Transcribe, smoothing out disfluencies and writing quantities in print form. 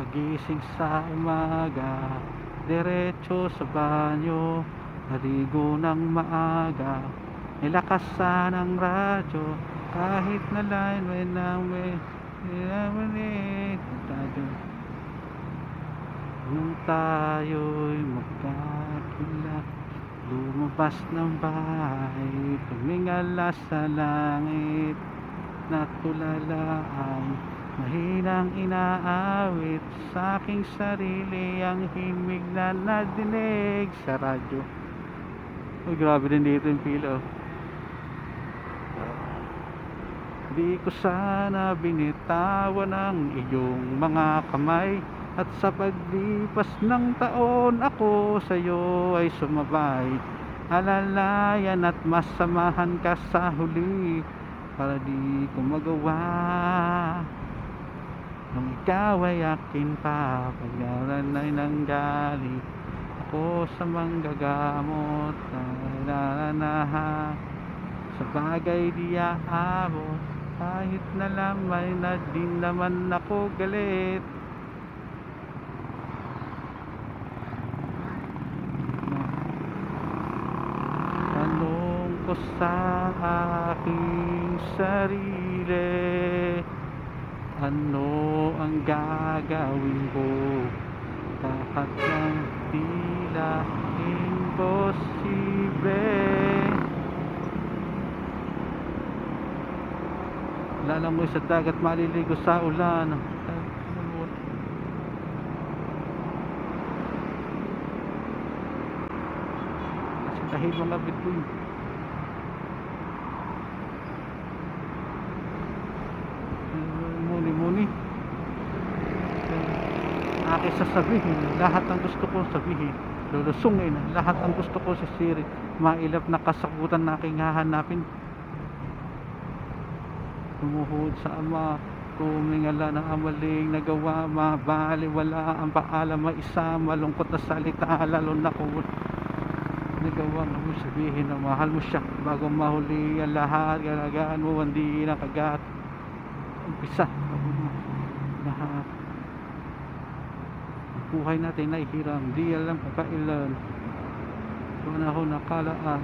Pagising sa umaga, diretso sa banyo, naligo ng maaga, may lakas ng radyo, kahit na line may namin, radyo. Nung tayo'y magkakila, lumabas ng bahay, tumingala sa langit, natulala ang mahinang inaawit sa aking sarili, ang himig na nadinig sa radyo. Oh, grabe din dito yung pila, oh. Di ko sana binitawan ang iyong mga kamay, at sa paglipas ng taon ako sa'yo ay sumabay. Alalayan at masamahan ka sa huli, para di ko magawa nung ikaw ay akin pa. Pagyaran ay nanggaling ako sa manggagamot, nananaha sa bagay di aabot, kahit na lamay na din naman ako galit. Tanong ko sa aking sarili, ano ang gagawin ko? Lahat ng tila imposible. Lalangoy sa dagat, maliligo sa ulan. Kasi dahil mga bituin, muni-muni aking sasabihin, lahat ang gusto kong sabihin, lulusungin lahat ang gusto ko sisirin, mailap na kasakutan na aking hahanapin. Tumuhod sa ama, tumingala ng amaling nagawa, mabaliwala ang paalam, maisa malungkot na salita, lalo na kung nagawa mo sabihin na mahal mo siya bago mahuli ang lahat. Galagaan mo, hindi na kagat umpisa lahat. Buhay natin ay hiram, di alam kung kailan panahon na kalaan.